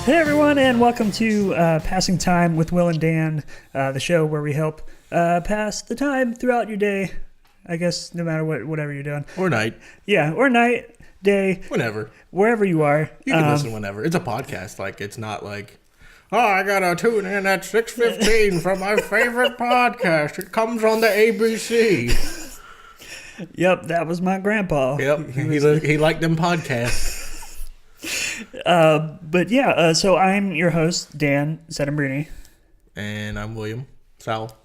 Hey everyone, and welcome to Passing Time with Will and Dan, the show where we help pass the time throughout your day. I guess no matter whatever you're doing. Or night. Yeah, or night, day. Whenever. Wherever you are. You can listen whenever. It's a podcast. Like, it's not like, oh, I gotta tune in at 6:15 for my favorite podcast. It comes on the ABC. Yep, that was my grandpa. Yep, he liked them podcasts. But yeah, so I'm your host, Dan Sedambrini. And I'm William Sal.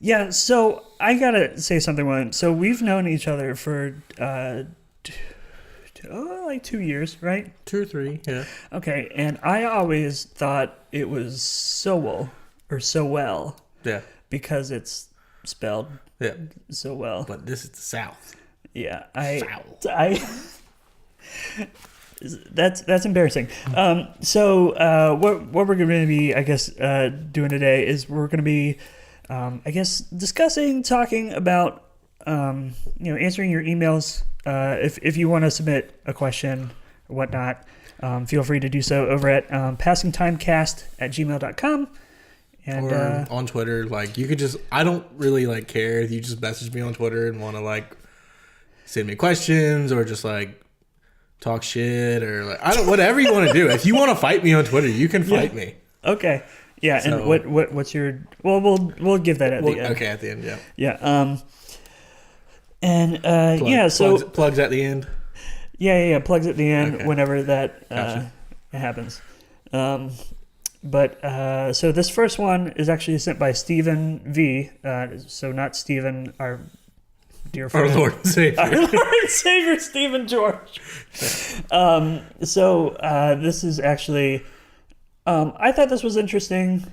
Yeah, so I gotta say something, William. So we've known each other for like 2 years, right? 2 or 3, yeah. Okay, and I always thought it was Sowell or Sowell. Yeah. Because it's spelled so well. But this is the South. Yeah, that's embarrassing. So what we're going to be, I guess, doing today is we're going to be, I guess, talking about, answering your emails. If you want to submit a question or whatnot, feel free to do so over at passingtimecast@gmail.com. And, or on Twitter, like, you could just, I don't really, like, care if you just message me on Twitter and want to, like, send me questions or just, like, talk shit or, like, whatever you want to do. If you want to fight me on Twitter, you can fight me. Okay. Yeah, so, and what's your, well, we'll give that at the end. Okay, at the end, yeah. Yeah, so. Plugs at the end? Yeah, plugs at the end, okay. Whenever that Gotcha. happens. But so this first one is actually sent by Stephen V. So not Stephen, our dear friend. Our Lord and Savior. Our Lord and Savior, Stephen George. This is actually, I thought this was interesting,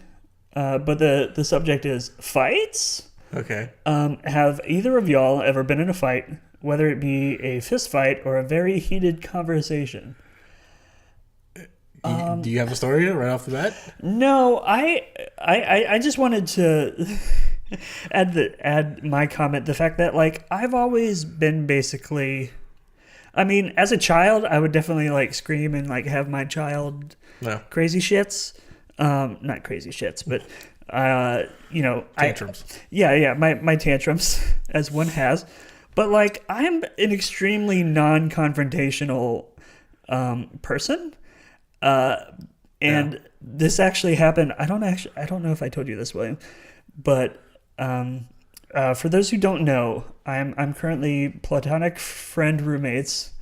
but the subject is fights. Okay. Have either of y'all ever been in a fight, whether it be a fist fight or a very heated conversation? Do you have a story right off the bat? No, I just wanted to add my comment, the fact that, like, I've always been basically, I mean, as a child, I would definitely, like, scream and, like, have my child crazy shits. Not crazy shits, but, tantrums. My tantrums, as one has. But, like, I'm an extremely non-confrontational person. This actually happened. I don't know if I told you this, William, but for those who don't know, I'm currently platonic friend roommates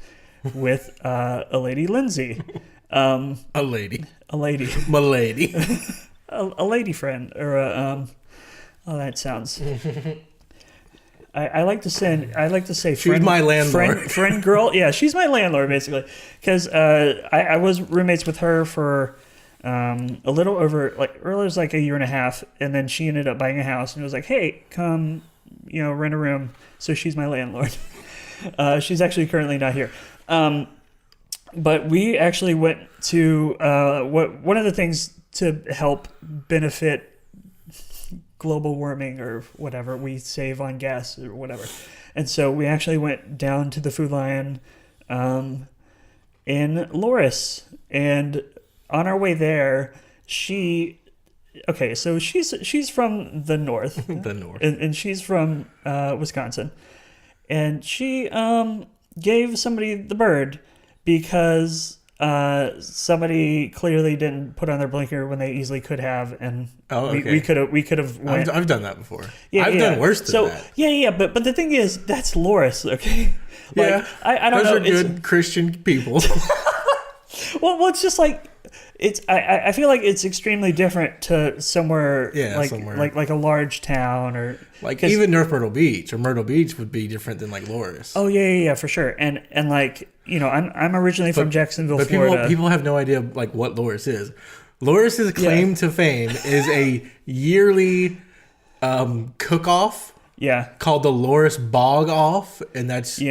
with a lady, Lindsay. A lady. My lady. a lady friend, or that sounds. I like to say she's my landlord. Friend girl. Yeah, she's my landlord, basically. Because I was roommates with her for a little over, like, earlier was like a year and a half, and then she ended up buying a house, and it was like, hey, come, rent a room. So she's my landlord. She's actually currently not here. But we actually went to one of the things to help benefit global warming or whatever, we save on gas or whatever. And so we actually went down to the Food Lion in Loris, and on our way there, she's from the north. And she's from Wisconsin. And she gave somebody the bird because somebody clearly didn't put on their blinker when they easily could have, and we could have went. I've done that before. Yeah, I've done worse than that. Yeah, but the thing is, that's Loris, okay? Like, yeah, I don't know. Those are good Christian people. well, it's just like I feel like it's extremely different to somewhere like a large town, or like even North Myrtle Beach or Myrtle Beach would be different than like Loris. Oh yeah, for sure. And like, I'm originally from Jacksonville, Florida. People have no idea like what Loris is. Loris's claim to fame is a yearly cook-off. Yeah. Called the Loris Bog Off, and that's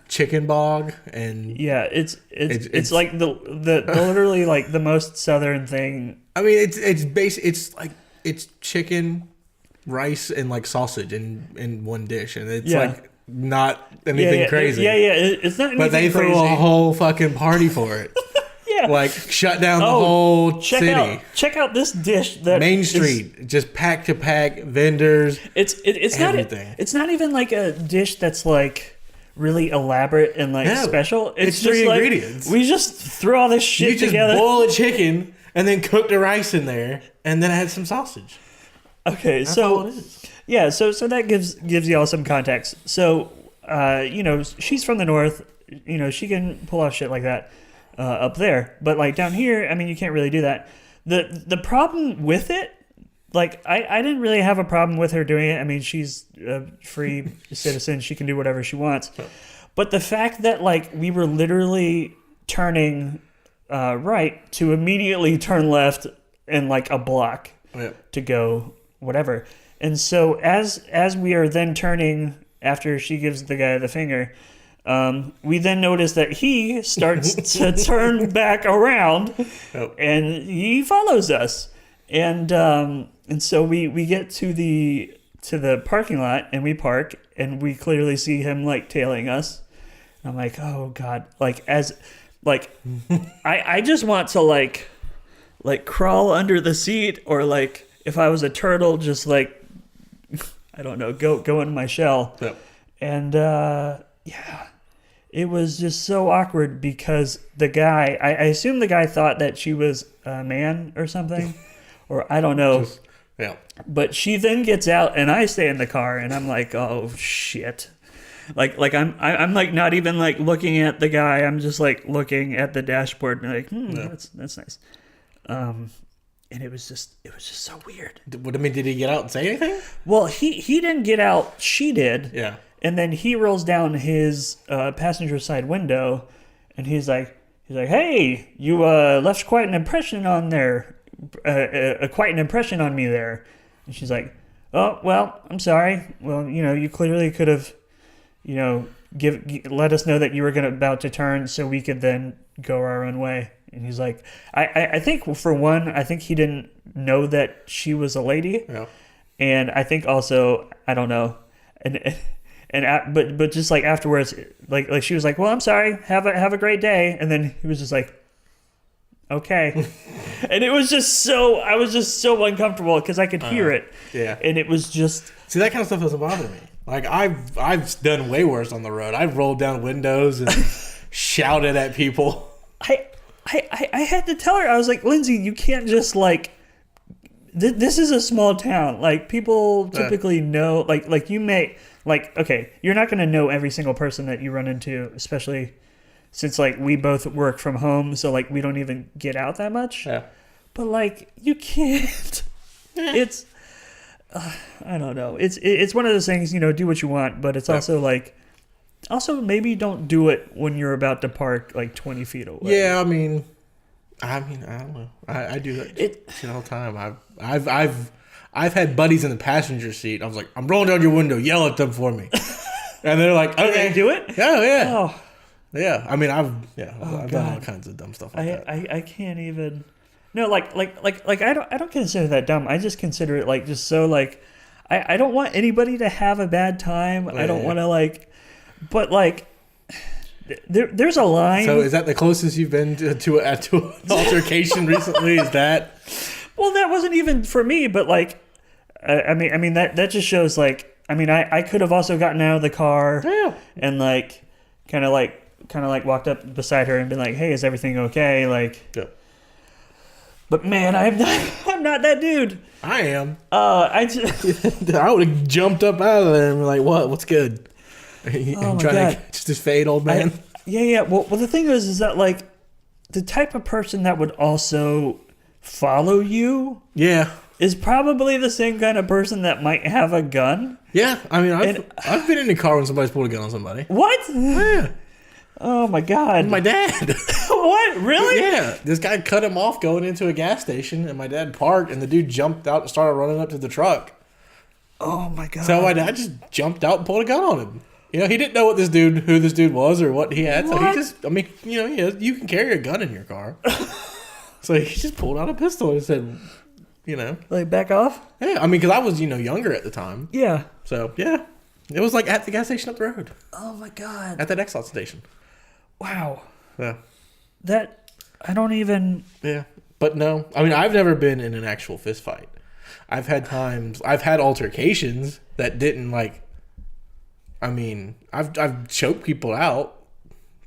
chicken bog, and it's like the literally like the most southern thing. I mean, it's chicken, rice, and like sausage in one dish, and it's like not anything crazy. It's not anything crazy. But they throw a whole fucking party for it. Yeah. Like shut down the whole city. Check out this dish that Main Street, just pack to pack vendors. It's everything. It's not even like a dish that's like really elaborate and like special. It's just 3 like, ingredients. we just threw all this shit together. You just boil a chicken and then cook the rice in there, and then add some sausage. Okay, That's all it is. Yeah, so that gives y'all some context. So, she's from the north. She can pull off shit like that up there. But like down here, I mean, you can't really do that. The problem with it, like I didn't really have a problem with her doing it. I mean, she's a free citizen. She can do whatever she wants. But the fact that like we were literally turning right to immediately turn left in like a block to go whatever. And so as we are then turning after she gives the guy the finger, we then notice that he starts to turn back around, and he follows us. And so we get to the parking lot, and we park, and we clearly see him like tailing us. I'm like, oh God, I just want to like crawl under the seat, or like if I was a turtle, just like, I don't know, go in my shell. Yep. And it was just so awkward because the guy, I assume the guy thought that she was a man or something, or I don't know. But she then gets out, and I stay in the car, and I'm like, oh shit. Like I'm like not even like looking at the guy. I'm just like looking at the dashboard and like, that's nice. And it was just so weird. What I mean, did he get out and say anything? Well, he didn't get out. She did. Yeah. And then he rolls down his passenger side window, and he's like, hey, you left quite an impression on there, quite an impression on me there. And she's like, oh well, I'm sorry. Well, you clearly could have, let us know that you were about to turn so we could then go our own way. And he's like, I think for one, I think he didn't know that she was a lady. Yeah. And I think also, I don't know. But just like afterwards, like she was like, well, I'm sorry. Have a great day. And then he was just like, okay. And it was just I was just so uncomfortable because I could hear it. Yeah. And it was just. See, that kind of stuff doesn't bother me. Like I've done way worse on the road. I've rolled down windows and shouted at people. I had to tell her, I was like, Lindsay, you can't just like, this is a small town. Like people typically know, like you may, like, okay, you're not going to know every single person that you run into, especially since like we both work from home. So like we don't even get out that much. Yeah. But like you can't, it's, I don't know. It's one of those things, do what you want, but it's also like, also, maybe don't do it when you're about to park like 20 feet away. Yeah, I mean, I don't know. I do that all the time. I've had buddies in the passenger seat. I was like, I'm rolling down your window, yell at them for me, and they're like, okay, do it. Yeah. Oh. Yeah. I mean, I've done all kinds of dumb stuff like that. I can't even. No, like I don't consider that dumb. I just consider it like just so like I don't want anybody to have a bad time. I don't want to like. But like, there's a line. So is that the closest you've been to an altercation recently? Is that? Well, that wasn't even for me, but like, I mean that just shows like, I mean, I could have also gotten out of the car and like, kind of like walked up beside her and been like, hey, is everything okay? Like, but man, I'm not that dude. I am. I would have jumped up out of there and been like, what's good? I'm trying to just this fade, old man. Yeah. Well, the thing is that like the type of person that would also follow you, is probably the same kind of person that might have a gun. Yeah, I mean, I've been in a car when somebody's pulled a gun on somebody. What? Yeah. Oh my God. My dad. What? Really? Yeah. This guy cut him off going into a gas station, and my dad parked, and the dude jumped out and started running up to the truck. Oh my God. So my dad just jumped out and pulled a gun on him. He didn't know who this dude was or what he had. So he just, I mean, you can carry a gun in your car. So he just pulled out a pistol and said, like back off? Yeah, I mean, because I was, younger at the time. Yeah. So, yeah. It was like at the gas station up the road. Oh my God. At that Exxon station. Wow. Yeah. That, I don't even. Yeah, but no. I mean, I've never been in an actual fist fight. I've had altercations that didn't like. I mean, I've choked people out,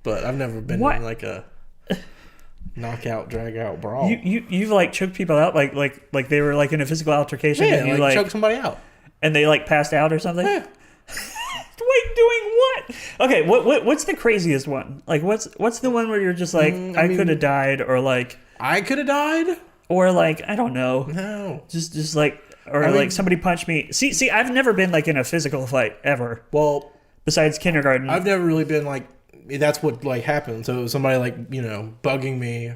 but I've never been in like a knockout, drag out brawl. You've like choked people out like they were like in a physical altercation. Yeah, and you like choked somebody out, and they like passed out or something. Yeah. Wait, doing what? Okay, what's the craziest one? Like, what's the one where you're just like, I could have died, or like I could have died, or like I don't know, no, just like, or like somebody punched me. See, I've never been like in a physical fight ever. Well, besides kindergarten, I've never really been like. That's what like happened. So somebody like bugging me,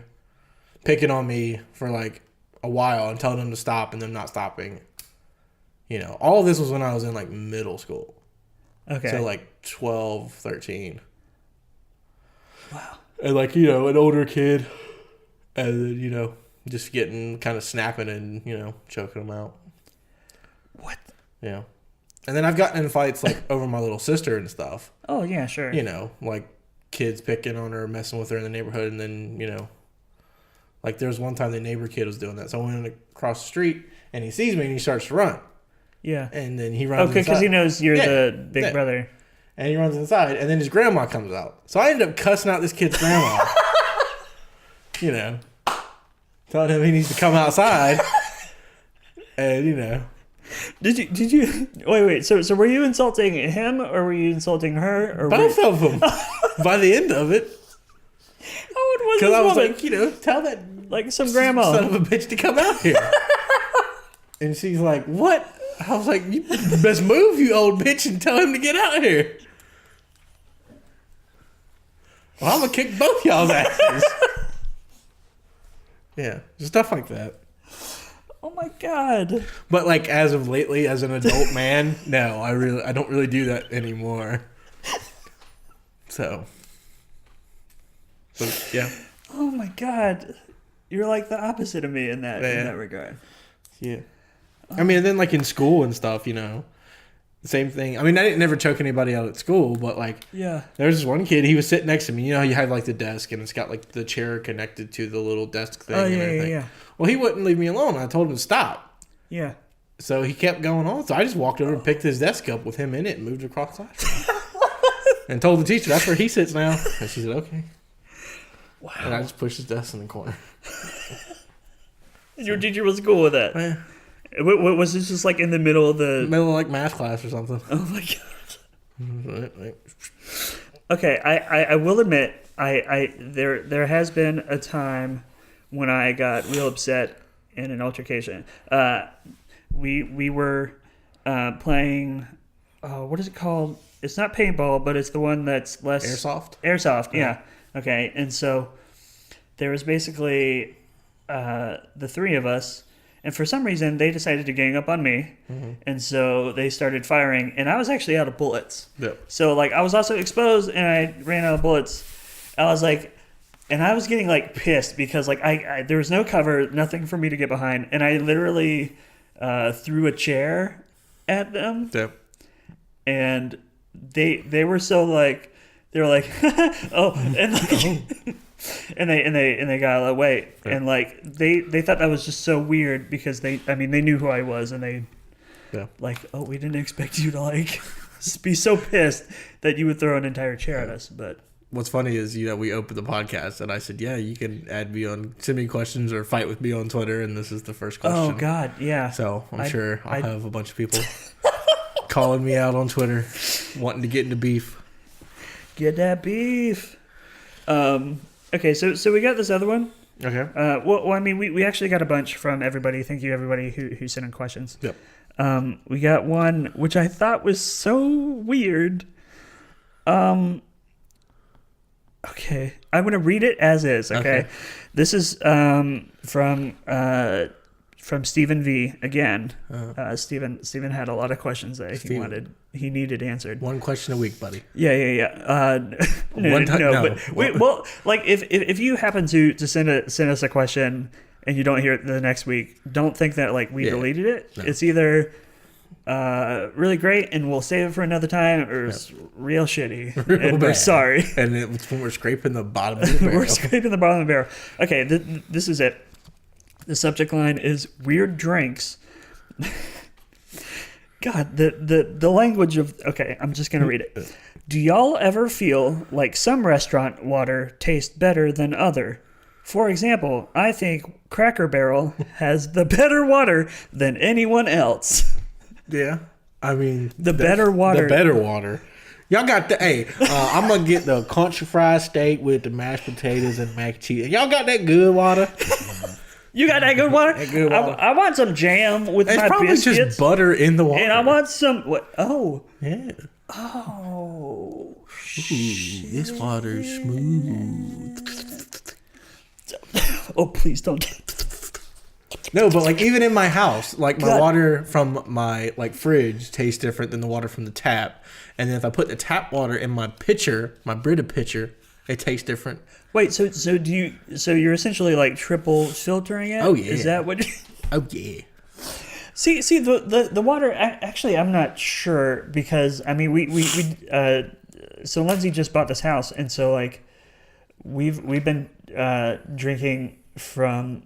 picking on me for like a while and telling them to stop and them not stopping. All of this was when I was in like middle school. Okay. So like 12, 13. Wow. And like, an older kid. And then, just getting kind of snapping and, choking them out. What? Yeah. And then I've gotten in fights like over my little sister and stuff. Oh, yeah, sure. Like kids picking on her, messing with her in the neighborhood. And then, like there was one time the neighbor kid was doing that. So I went across the street and he sees me and he starts to run. Yeah. And then he runs inside. Because he knows you're the big yeah. brother. And he runs inside. And then his grandma comes out. So I ended up cussing out this kid's grandma. Telling him he needs to come outside. And, Did you wait, so were you insulting him or were you insulting her? Or both of them. By the end of it. How old was Because I was woman? like, tell that like some grandma son of a bitch to come out here. And she's like, what? I was like, you best move, you old bitch, and tell him to get out here. Well, I'm going to kick both y'all's asses. Yeah, stuff like that. Oh my God. But like as of lately, as an adult man, no, I don't really do that anymore. So, but yeah. Oh my God. You're like the opposite of me in that regard. Yeah. I mean, and then like in school and stuff, same thing. I mean, I didn't never choke anybody out at school, but like, there's this one kid, he was sitting next to me. You have like the desk and it's got like the chair connected to the little desk thing. Oh, and everything. yeah. Well, he wouldn't leave me alone. I told him to stop. Yeah. So he kept going on. So I just walked over and picked his desk up with him in it and moved across the classroom. And told the teacher, that's where he sits now. And she said, okay. Wow. And I just pushed his desk in the corner. And your teacher was cool with that? Yeah. What was this just like in the middle of the... Middle of like math class or something. Oh my God. Okay, I will admit, there has been a time when I got real upset in an altercation. We were playing, what is it called? It's not paintball, but it's the one that's less... Airsoft, yeah. Okay, and so there was basically the three of us, and for some reason they decided to gang up on me, and so they started firing, and I was actually out of bullets. Yep. So like I was also exposed, and I ran out of bullets. I was like, and I was getting like pissed because like I there was no cover, nothing for me to get behind, and I literally threw a chair at them. Yep. And they were so like they were like oh and like and they got away. Yeah. And like they thought that was just so weird because they knew who I was, and they like, oh, we didn't expect you to like be so pissed that you would throw an entire chair at us. But what's funny is we opened the podcast and I said, yeah, you can send me questions or fight with me on Twitter, and this is the first question. Oh God, yeah. So I'm sure I'll have a bunch of people calling me out on Twitter wanting to get into beef. Get that beef. Okay, so we got this other one. Okay. Well, I mean, we actually got a bunch from everybody. Thank you, everybody who sent in questions. Yep. We got one which I thought was so weird. Okay, I'm gonna read it as is. Okay. This is from Stephen V again. Stephen had a lot of questions that he needed answered. One question a week, buddy. Yeah. Well, like if you happen to send us a question and you don't hear it the next week, don't think that like we deleted it. No. It's either really great, and we'll save it for another time, or it's real shitty, Real and we're bad. sorry. And it's when we're scraping the bottom of the barrel. We're scraping the bottom of the barrel. Okay, this is it. The subject line is weird drinks. God, the language of... Okay, I'm just going to read it. Do y'all ever feel like some restaurant water tastes better than other? For example, I think Cracker Barrel has the better water than anyone else. Yeah. I mean... The better water. The better water. Y'all got the... Hey, I'm going to get the country fried steak with the mashed potatoes and mac and cheese. Y'all got that good water? You got that good water? That good water. I want some jam with It's my probably biscuits. just butter in the water. And I want some... What? Oh. Yeah. Oh. Ooh, this water's smooth. Oh, please don't. No, but like even in my house, like my God. water from my like fridge tastes different than the water from the tap. And then if I put the tap water in my pitcher, my Brita pitcher, it tastes different. Wait, so you're essentially like triple filtering it? Oh, yeah. Is that what? Oh yeah. See the water. Actually, I'm not sure because I mean we so Lindsay just bought this house, and so like we've been drinking from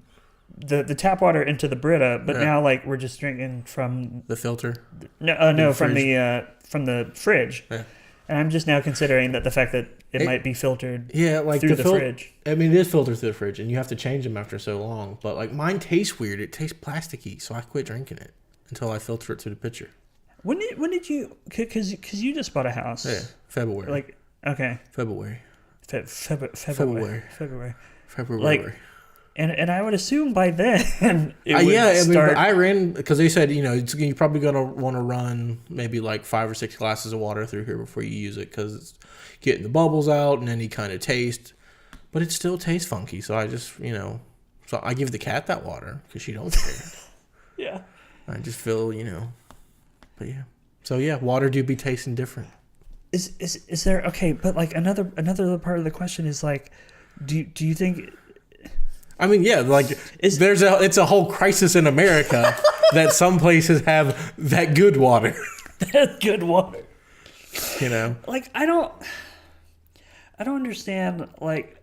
the tap water into the Brita, but now like we're just drinking from The filter. no from fridge. from the fridge. Yeah. And I'm just now considering that the fact that it might be filtered Yeah, like through the fridge. I mean, it is filtered through the fridge, and you have to change them after so long. But like mine tastes weird; it tastes plasticky, so I quit drinking it until I filter it through the pitcher. When did you? Because you just bought a house. Yeah, February. Like okay. February. February. February. Like, and I would assume by then it would Yeah, I mean, start. I ran because they said you're probably gonna want to run maybe like 5 or 6 glasses of water through here before you use it because it's getting the bubbles out and any kind of taste, but it still tastes funky. So I just so I give the cat that water because she don't care. Yeah. I just feel but yeah. So yeah, water do be tasting different. Is there okay? But like another part of the question is like, do you think? I mean, yeah, like it's a whole crisis in America that some places have that good water. That good water. Like I don't understand. Like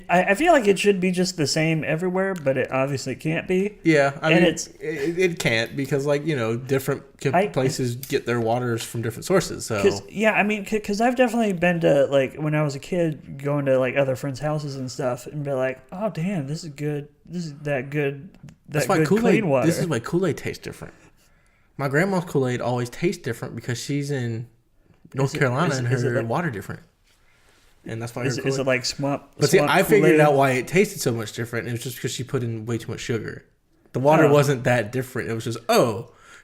I feel like it should be just the same everywhere, but it obviously can't be. Yeah, I mean, it's it can't because different places get their waters from different sources. So because I've definitely been to like when I was a kid going to like other friends' houses and stuff and be like, oh damn, this is good. This is that good. That's good clean water. This is why Kool-Aid tastes different. My grandma's Kool-Aid always tastes different because she's in North Carolina and her water different. And that's why is it like swamp? But see, I Kool-Aid? figured out why it tasted so much different. It was just because she put in way too much sugar. The water wasn't that different. It was just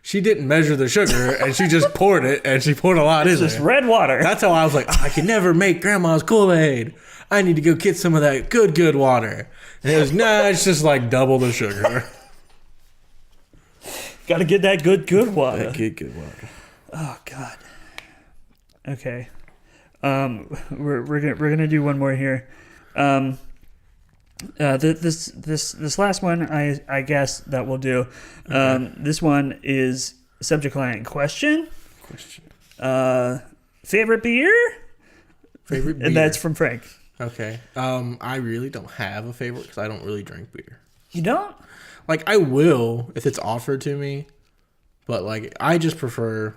she didn't measure the sugar and she just poured it and she poured a lot in there. It's just red water. That's how I was like, I can never make grandma's Kool-Aid. I need to go get some of that good water. And it was it's just like double the sugar. Got to get that good water. Good water. Oh God. Okay. We're gonna do one more here. This last one I guess that we'll do. This one is subject line question. Favorite beer? Favorite beer. And that's from Frank. Okay. I really don't have a favorite because I don't really drink beer. You don't? Like I will if it's offered to me, but like I just prefer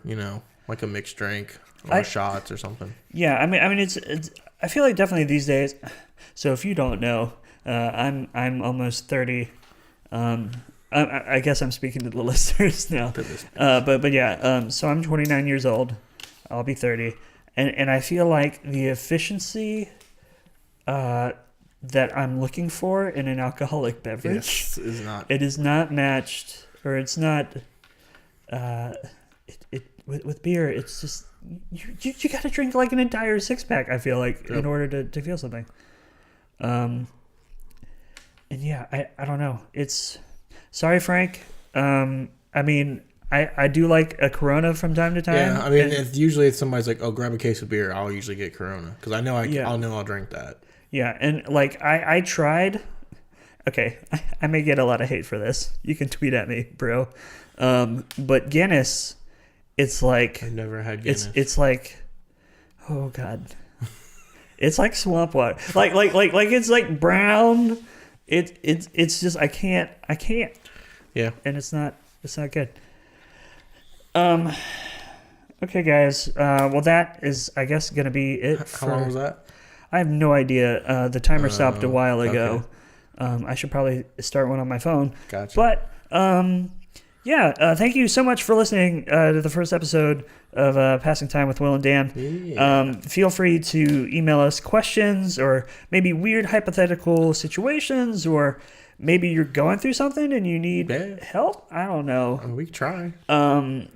like a mixed drink. Or shots or something. Yeah, I mean, it's. I feel like definitely these days. So if you don't know, I'm almost 30. I guess I'm speaking to the listeners now. But yeah. So I'm 29 years old. I'll be 30, and I feel like the efficiency, that I'm looking for in an alcoholic beverage, is not matched, or it's not. With beer, it's just. You got to drink like an entire 6-pack, I feel like, in order to feel something. And yeah, I don't know. It's sorry, Frank. I mean, I do like a Corona from time to time. Yeah, I mean, if somebody's like, "Oh, grab a case of beer," I'll usually get Corona because I know I'll drink that. Yeah, and like I tried. Okay, I may get a lot of hate for this. You can tweet at me, bro. But Guinness, it's like I've never had Guinness. it's like, oh god, it's like swamp water. Like it's like brown. It's just I can't. Yeah. And it's not good. Okay, guys. Well, that is, I guess, gonna be it. How long was that? I have no idea. The timer stopped a while ago. Okay. I should probably start one on my phone. Gotcha. But thank you so much for listening to the first episode of Passing Time with Will and Dan. Yeah. Feel free to email us questions or maybe weird hypothetical situations, or maybe you're going through something and you need help. I don't know. We can try.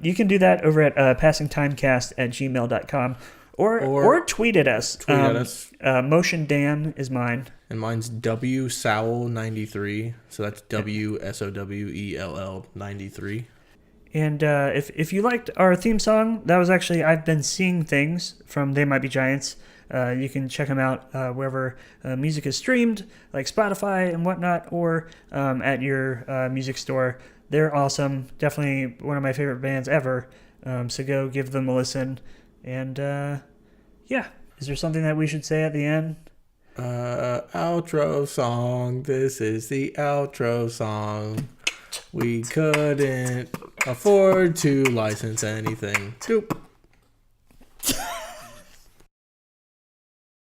You can do that over at passingtimecast@gmail.com or tweet at us. Tweet at us. Motion Dan is mine. And mine's WSowell93. So that's WSOWELL 93. And if you liked our theme song, that was actually I've Been Seeing Things from They Might Be Giants. You can check them out wherever music is streamed, like Spotify and whatnot, or at your music store. They're awesome. Definitely one of my favorite bands ever. So go give them a listen. And yeah, is there something that we should say at the end? Outro song. This is the outro song. We couldn't afford to license anything. Doop.